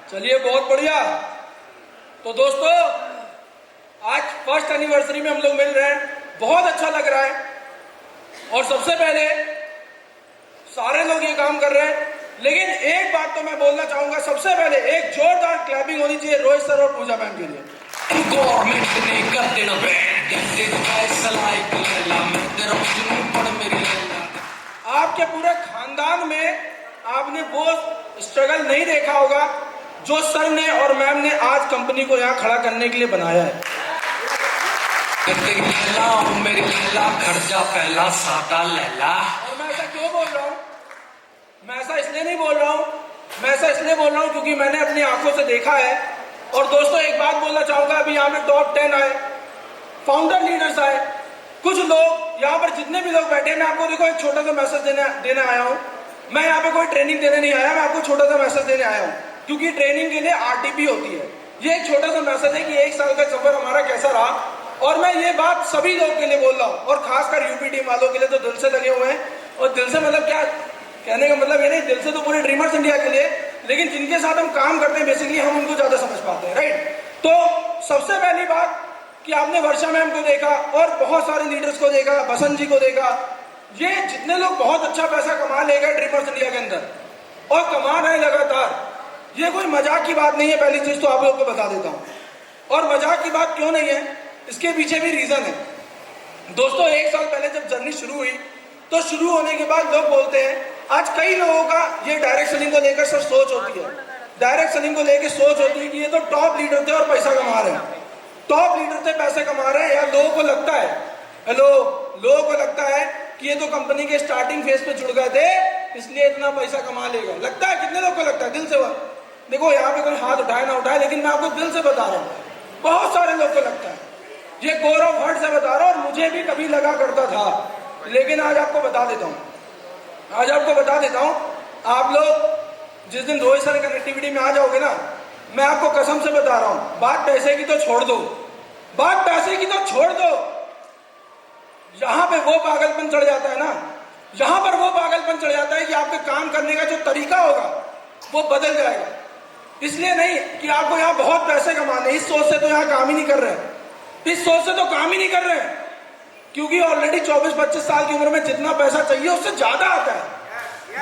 चलिए बहुत बढ़िया। तो दोस्तों आज फर्स्ट एनिवर्सरी में हम लोग मिल रहे हैं, बहुत अच्छा लग रहा है। और सबसे पहले सारे लोग ये काम कर रहे हैं, लेकिन एक बात तो मैं बोलना चाहूंगा। सबसे पहले एक जोरदार क्लैपिंग होनी चाहिए रोहित सर और पूजा मैम के लिए। गवर्नमेंट ने कर देना बैन, कहते तो फैसला एक लैला, मैं तेरा जुनून पढ़ मेरी लैला। आपके पूरे खानदान में आपने वो स्ट्रगल नहीं देखा होगा जो सर ने और मैम ने आज कंपनी को यहाँ खड़ा करने के लिए बनाया है। तेरी लैला हूँ मेरी लैला, खर्चा पहला साटा लैला। और मैं ऐसा क्यों बोल रहा हूँ? मैं ऐसा इसलिए नहीं बोल रहा हूँ, मैं ऐसा इसलिए बोल रहा हूँ क्योंकि मैंने अपनी आंखों से देखा है। और दोस्तों एक बात बोलना चाहूंगा, अभी यहाँ पे टॉप 10 आए, फाउंडर लीडर्स आए, कुछ लोग यहाँ पर जितने भी लोग बैठे, मैं आपको देखो एक छोटा सा मैसेज देने आया हूँ। मैं यहाँ पे कोई ट्रेनिंग देने नहीं आया, मैं आपको छोटा सा मैसेज देने आया हूँ, क्योंकि ट्रेनिंग के लिए आरटीपी होती है। ये एक छोटा सा मैसेज है कि 1 साल का सफर हमारा कैसा रहा। और मैं ये बात सभी लोग के लिए बोल रहा हूँ, और खासकर यूपी टीम वालों के लिए तो दिल से लगे हुए हैं। और दिल से मतलब क्या कहने का मतलब ये नहीं, दिल से तो पूरे ड्रीमर्स इंडिया के लिए, लेकिन जिनके साथ हम काम करते हैं बेसिकली हम उनको ज्यादा समझ पाते हैं, राइट। तो सबसे पहली बात कि आपने वर्षा मैम को देखा और बहुत सारे लीडर्स को देखा, बसंत जी को देखा, ये जितने लोग बहुत अच्छा पैसा कमा ले गए ड्रीमर्स इंडिया के अंदर और कमा रहे लगातार। ये कोई मजाक की बात नहीं है, पहली चीज तो आप लोगों को बता देता हूँ। और मजाक की बात क्यों नहीं है, इसके पीछे भी रीजन है। दोस्तों 1 साल पहले जब जर्नी शुरू हुई तो शुरू होने के बाद लोग बोलते हैं, आज कई लोगों का ये डायरेक्ट सेलिंग को लेकर सर सोच होती है, डायरेक्ट सेलिंग को लेकर सोच होती है कि ये तो टॉप लीडर थे और पैसा कमा रहे हैं, टॉप लीडर थे पैसे कमा रहे हैं। या लोगों को लगता है, हेलो, लोगों को लगता है कि ये तो कंपनी के स्टार्टिंग फेज पे जुड़ गए थे इसलिए इतना पैसा कमा लेगा। लगता है, कितने लोग को लगता है? दिल से देखो, यहाँ पे कोई हाथ उठाए ना उठाए, लेकिन मैं आपको दिल से बता रहा हूँ, बहुत सारे लोग को लगता है। ये गौरव हर्ट से बता रहा हूँ, और मुझे भी कभी लगा करता था, लेकिन आज आपको बता देता हूँ, आज आपको बता देता हूँ। आप लोग जिस दिन रोहित सर कनेक्टिविटी में आ जाओगे ना, मैं आपको कसम से बता रहा हूँ, बात पैसे की तो छोड़ दो, बात पैसे की तो छोड़ दो। यहां पे वो पागलपन चढ़ जाता है ना, यहां पर वो पागलपन चढ़ जाता है कि आपके काम करने का जो तरीका होगा वो बदल जाएगा। इसलिए नहीं कि आपको यहाँ बहुत पैसे कमाने, इस सोच से तो यहाँ काम ही नहीं कर रहे, इस सोच से तो काम ही नहीं कर रहे, क्योंकि ऑलरेडी 24-25 साल की उम्र में जितना पैसा चाहिए उससे ज्यादा आता है,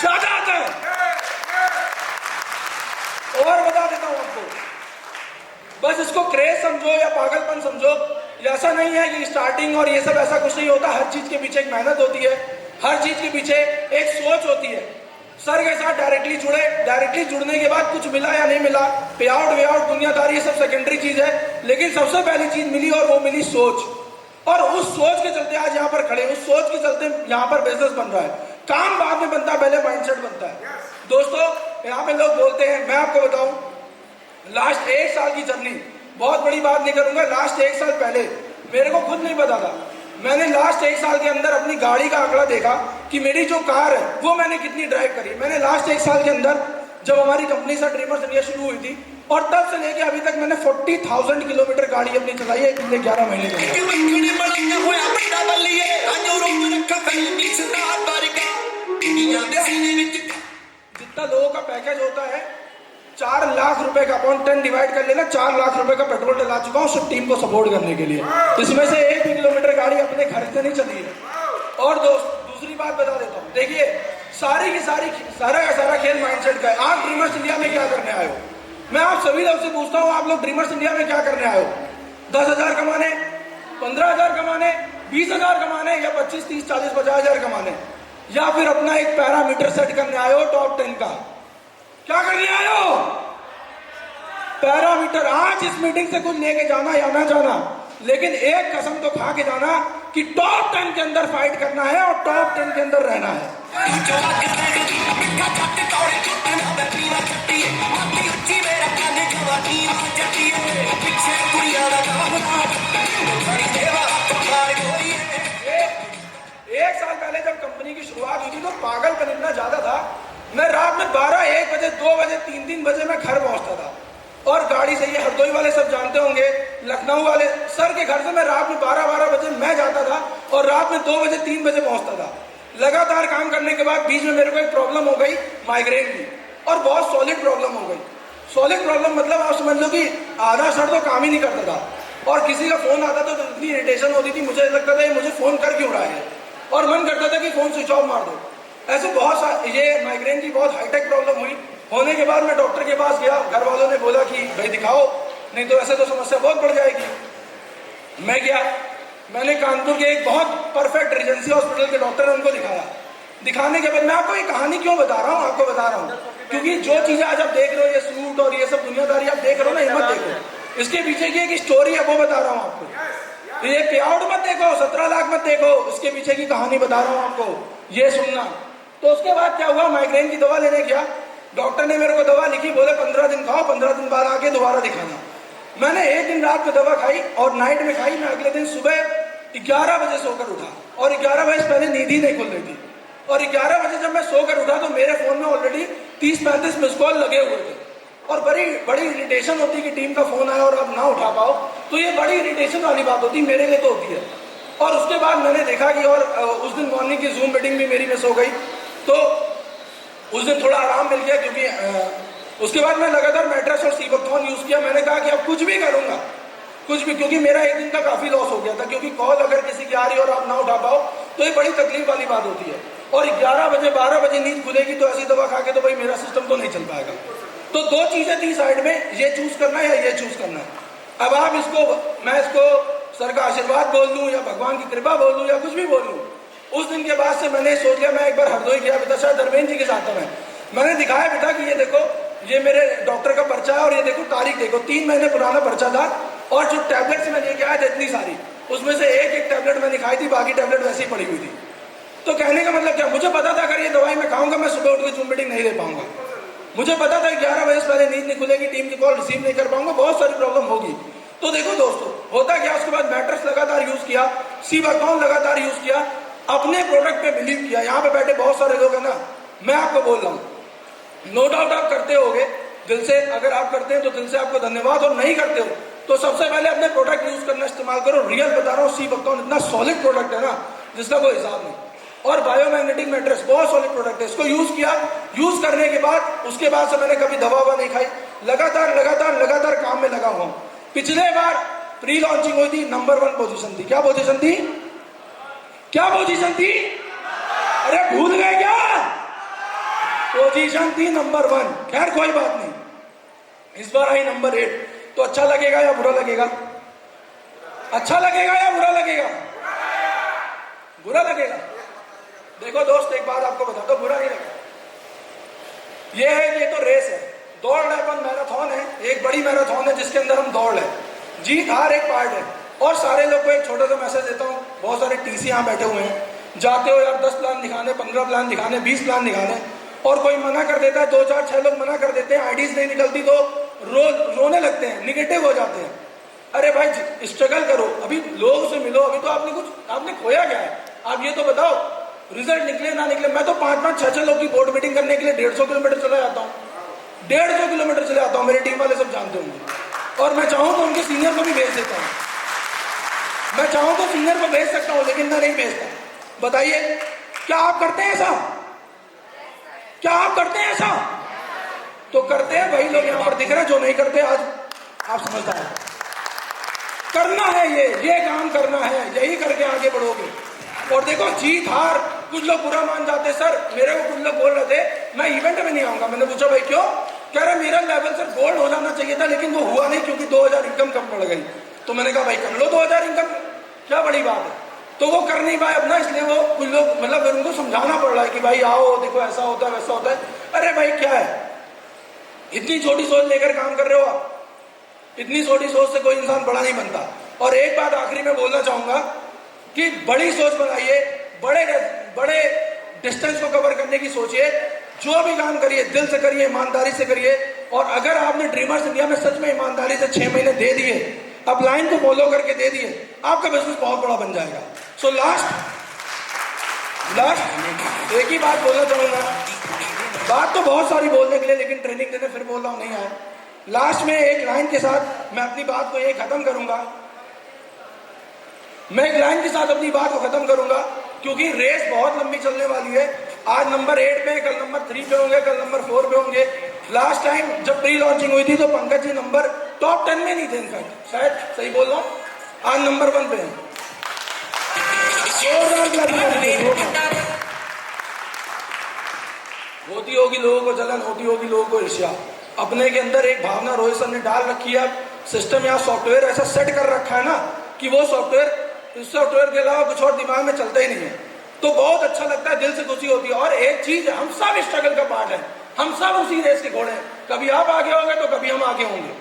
ज्यादा आता है। और बता देता हूं आपको, बस इसको क्रेज समझो या पागलपन समझो, ऐसा नहीं है कि स्टार्टिंग और ये सब ऐसा कुछ नहीं होता। हर चीज के पीछे एक मेहनत होती है, हर चीज के पीछे एक सोच होती है। सर के साथ डायरेक्टली जुड़े, डायरेक्टली जुड़ने के बाद कुछ मिला या नहीं मिला, पे आउट वे आउट दुनियादारी ये सब सेकेंडरी चीज है, लेकिन सबसे पहली चीज मिली और वो मिली सोच। और उस सोच के चलते आज यहाँ पर खड़े, उस सोच के चलते यहाँ पर बिजनेस बन रहा है। काम बाद में बनता है, पहले माइंडसेट बनता है। दोस्तों यहाँ पे लोग बोलते हैं, मैं आपको बताऊं, लास्ट 1 साल की जर्नी, बहुत बड़ी बात नहीं करूंगा, लास्ट 1 साल पहले मेरे को खुद नहीं पता था। मैंने लास्ट 1 साल के अंदर अपनी गाड़ी का आंकड़ा देखा कि मेरी जो कार है वो मैंने कितनी ड्राइव करी। मैंने लास्ट 1 साल के अंदर, जब हमारी कंपनी से ड्रीमर्स इंडिया शुरू हुई थी, और तब से लेके अभी तक मैंने 40,000 किलोमीटर गाड़ी अपनी चलाई है पिछले 11 महीने में। जितना लोगों का पैकेज होता है, 4 लाख रुपए का, अपॉन 10 डिवाइड कर लेना, 4 लाख रुपए का पेट्रोल डला चुका हूँ सिर्फ टीम को सपोर्ट करने के लिए। इसमें से 1 भी किलोमीटर गाड़ी अपने घर से नहीं चली है। और दूसरी बात बता देता हूँ, देखिए सारी की सारी, सारा का सारा खेल माइंडसेट का है। आप ड्रीमर्स इंडिया में क्या करने आए हो? मैं आप सभी लोग से पूछता हूँ, आप लोग ड्रीमर्स इंडिया में क्या करने आए हो? 10,000 कमाने, 15,000 कमाने, 20,000 कमाने, या 25, 30, 40, 50,000 कमाने, या फिर अपना एक पैरामीटर सेट करने आए हो टॉप 10 का? क्या करने आए हो? पैरामीटर। आज इस मीटिंग से कुछ लेके जाना या ना जाना, लेकिन एक कसम तो खा के जाना कि टॉप 10 के अंदर फाइट करना है और टॉप 10 के अंदर रहना है। एक साल पहले जब कंपनी की शुरुआत हुई थी तो पागलपन इतना ज्यादा था, मैं रात में 12, 1 बजे, 2 बजे, 3 बजे मैं घर पहुंचता था। और गाड़ी से, ये हरदोई वाले सब जानते होंगे, लखनऊ वाले, सर के घर से मैं रात में 12 बजे मैं जाता था और रात में 2 बजे, 3 बजे पहुंचता था। लगातार काम करने के बाद बीच में मेरे को एक प्रॉब्लम हो गई माइग्रेन की, और बहुत सॉलिड प्रॉब्लम हो गई। सॉलिड प्रॉब्लम मतलब आप समझ लो कि आधा सर तो काम ही नहीं करता था, और किसी का फोन आता था तो इतनी इरिटेशन होती थी, मुझे लगता था ये मुझे फोन कर क्यों रहा है, और मन करता था कि फोन स्विच ऑफ मार दो। ऐसे बहुत सा ये माइग्रेन की बहुत हाईटेक प्रॉब्लम हुई। होने के बाद मैं डॉक्टर के पास गया, घर वालों ने बोला कि भाई दिखाओ, नहीं तो ऐसे तो समस्या बहुत बढ़ जाएगी। मैं गया, मैंने कानपुर के एक बहुत परफेक्ट रीजेंसी हॉस्पिटल के डॉक्टर है उनको दिखाया। दिखाने के बाद मैं आपको ये कहानी क्यों बता रहा हूँ, आपको बता रहा हूँ क्योंकि जो चीजें आज आप देख रहे हो, ये सूट और ये सब दुनियादारी आप देख रहे हो ना, हिम्मत देखो, इसके पीछे की एक स्टोरी है, वो बता रहा हूँ आपको। ये पेआउट मत देखो, 17 लाख मत देखो, उसके पीछे की कहानी बता रहा हूँ आपको, ये सुनना। तो उसके बाद क्या हुआ, माइग्रेन की दवा लेने गया, डॉक्टर ने मेरे को दवा लिखी, बोले 15 दिन खाओ, 15 दिन बाद आके दोबारा दिखाना। मैंने एक दिन रात में दवा खाई और नाइट में खाई। मैं अगले दिन सुबह 11 बजे सोकर उठा, और 11 बजे पहले नींद ही नहीं खुल रही थी, और 11 बजे जब मैं सोकर उठा तो मेरे फोन में ऑलरेडी 30-35 मिस कॉल लगे हुए थे, और बड़ी इरिटेशन होती कि टीम का फोन आया और आप ना उठा पाओ, तो ये बड़ी इरिटेशन वाली बात होती, मेरे लिए तो होती है। और उसके बाद मैंने देखा कि और उस दिन मॉर्निंग की जूम मीटिंग भी मेरी मिस हो गई, तो उस दिन थोड़ा आराम मिल गया, क्योंकि उसके बाद मैं लगातार मैट्रेस और सीबकथॉन यूज किया। मैंने कहा कि अब कुछ भी करूंगा, कुछ भी, क्योंकि मेरा एक दिन का काफी लॉस हो गया था, क्योंकि कॉल अगर किसी की आ रही है और आप ना उठा पाओ तो ये बड़ी तकलीफ वाली बात होती है। और 11 बजे 12 बजे नींद खुलेगी तो ऐसी दवा खा के तो भाई मेरा सिस्टम तो नहीं चल पाएगा। तो दो चीजें थी साइड में, ये चूज करना है या ये चूज करना है। अब आप इसको, मैं इसको सर का आशीर्वाद बोल दूं या भगवान की कृपा बोल दूं या कुछ भी बोल दूं, उस दिन के बाद से मैंने सोच लिया, मैं एक बार हरदोई गया, पिता शायद धर्मेंद्र जी के साथ था, मैंने दिखाया पिता कि ये देखो, ये मेरे डॉक्टर का पर्चा है और ये देखो तारीख देखो, 3 महीने पुराना पर्चा था, और जो टैबलेट्स मैं लेके आया था इतनी सारी, उसमें से एक टैबलेट मैंने खाई थी, बाकी टैबलेट वैसे ही पड़ी हुई थी। तो कहने का मतलब क्या, मुझे पता था अगर ये दवाई मैं खाऊंगा मैं सुबह उठ के जूम मीटिंग नहीं दे पाऊंगा, मुझे पता था 11 बजे से पहले नींद नहीं खुलेगी, टीम की कॉल रिसीव नहीं कर पाऊंगा, बहुत सारी प्रॉब्लम होगी। तो देखो दोस्तों, होता क्या, उसके बाद मैट्रेस लगातार यूज किया, सीबकथॉन लगातार यूज किया, अपने प्रोडक्ट पे बिलीव किया। यहाँ पे बैठे बहुत सारे लोग हैं ना, मैं आपको बोल रहा हूँ, नो डाउट आप करते होगे दिल से, अगर आप करते हैं तो दिल से आपको धन्यवाद, और नहीं करते हो तो सबसे पहले अपने प्रोडक्ट यूज करना इस्तेमाल करो। रियल बता रहा हूँ, सीबकथॉन इतना सॉलिड प्रोडक्ट है ना जिसका कोई हिसाब नहीं, और बायोमैग्नेटिक मैट्रेस बहुत सॉलिड प्रोडक्ट है, इसको यूज किया, यूज करने के बाद उसके बाद से मैंने कभी दवा नहीं खाई, लगातार काम में लगा हुआ हूँ। पिछले बार प्री लॉन्चिंग हुई थी, नंबर 1 पोजीशन थी। क्या पोजीशन थी, क्या पोजीशन थी, अरे भूल गए क्या, पोजीशन थी नंबर 1। खैर कोई बात नहीं, इस बार आई नंबर 8, तो अच्छा लगेगा या बुरा लगेगा, अच्छा लगेगा या बुरा लगेगा, बुरा लगेगा। देखो दोस्त, एक बात आपको बता दो, बुरा नहीं लगेगा। ये है कि ये तो रेस है, दौड़ है, अपन मैराथन है, एक बड़ी मैराथन है जिसके अंदर हम दौड़ है, जीत हार एक पार्ट है। और सारे लोग को एक छोटा सा मैसेज देता हूँ, बहुत सारे टीसी यहाँ बैठे हुए हैं, जाते हो यार 10 प्लान दिखाने, 15 प्लान दिखाने, 20 प्लान दिखाने, और कोई मना कर देता है, 2 4 6 लोग मना कर देते हैं, आईडीज नहीं निकलती तो रोने लगते हैं, निगेटिव हो जाते हैं। अरे भाई स्ट्रगल करो, अभी लोगों से मिलो, अभी तो आपने खोया क्या है, आप ये तो बताओ, रिजल्ट निकले ना निकले। मैं तो 5-5 6-6 लोग की बोर्ड मीटिंग करने के लिए 150 किलोमीटर चला जाता हूँ, 150 किलोमीटर चले जाता हूँ, मेरे टीम वाले सब जानते होंगे। और मैं चाहूँ तो उनके सीनियर को भी भेज देता हूँ, मैं चाहूँ तो सीनियर को भेज सकता हूँ, लेकिन मैं नहीं भेजता। बताइए, क्या आप करते हैं ऐसा, क्या आप करते हैं ऐसा, तो करते हैं वही लोग यहाँ पर दिख रहे हैं, जो नहीं करते आज आप समझदार हैं। करना है ये काम करना है, यही करके आगे बढ़ोगे। और देखो जीत हार, कुछ लोग बुरा मान जाते, सर मेरे को कुछ लोग बोल रहे थे मैं इवेंट में नहीं आऊंगा, मैंने पूछा भाई क्यों, कह रहे मेरा लेवल सर गोल्ड हो जाना चाहिए था, लेकिन वो हुआ नहीं क्योंकि 2000 इनकम कम पड़ गई। तो मैंने कहा भाई कर लो 2000 इनकम, क्या बड़ी बात है। तो वो कर नहीं पाए अपना, इसलिए वो कुछ लोग मतलब उनको समझाना पड़ रहा है कि भाई आओ देखो ऐसा होता है वैसा होता है। अरे भाई क्या है, इतनी छोटी सोच लेकर काम कर रहे हो आप, इतनी छोटी सोच से कोई इंसान बड़ा नहीं बनता। और एक बात आखिरी में बोलना चाहूंगा कि बड़ी सोच बनाइए, बड़े डिस्टेंस को कवर करने की सोचिए, जो भी काम करिए दिल से करिए, ईमानदारी से करिए। और अगर आपने ड्रीमर्स इंडिया में सच में ईमानदारी से 6 महीने दे दिए, अपलाइन को फॉलो करके दे दिए, आपका बिजनेस बहुत बड़ा बन जाएगा। सो लास्ट एक ही बात बोलना चाहूंगा, बात तो बहुत सारी बोलने के लिए, लेकिन ट्रेनिंग देने फिर बोल रहा हूं नहीं आया। लास्ट में एक लाइन के साथ मैं अपनी बात को ये खत्म करूंगा, मैं एक लाइन के साथ अपनी बात को खत्म करूंगा, क्योंकि रेस बहुत लंबी चलने वाली है। आज नंबर 8 पे, कल नंबर 3 पे होंगे, कल नंबर 4 पे होंगे, लास्ट टाइम जब प्री लॉन्चिंग हुई थी तो पंकज जी नंबर टॉप 10 में नहीं थे, इनफैक्ट शायद सही बोल रहा हूँ, आज नंबर 1 पे हैं। होती होगी लोगों को जलन, होती होगी लोगों को ईर्ष्या। अपने के अंदर एक भावना रोहित सर ने डाल रखी है, सिस्टम या सॉफ्टवेयर ऐसा सेट कर रखा है ना कि वो सॉफ्टवेयर के अलावा कुछ और दिमाग में चलता ही नहीं है। तो बहुत अच्छा लगता है, दिल से खुशी होती है। और एक चीज है, हम सब स्ट्रगल का पार्ट है, हम सब उसी रेस के घोड़े हैं। कभी आप आगे होंगे तो कभी हम आगे होंगे,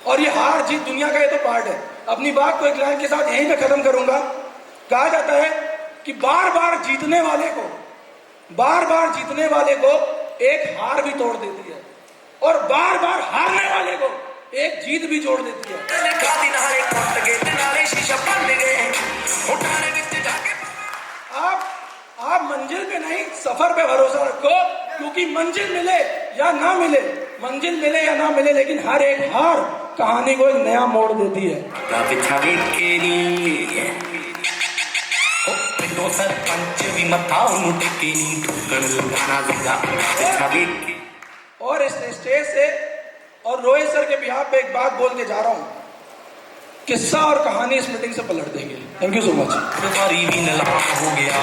और ये हार जीत दुनिया का ये तो पार्ट है। अपनी बात को एक लाइन के साथ यहीं पे खत्म करूंगा। कहा जाता है कि बार बार जीतने वाले को एक हार भी तोड़ देती है, और बार बार हारने वाले को एक जीत भी जोड़ देती है। आप मंजिल पे नहीं, सफर पे भरोसा रखो, क्योंकि मंजिल मिले या ना मिले, लेकिन हर एक हार कहानी को एक नया मोड़ देती है। और इस स्टेज से और रोहित सर के बिहाफ पे एक बात बोल के जा रहा हूं, किस्सा और कहानी इस मीटिंग से पलट देंगे। Thank you so much. हो गया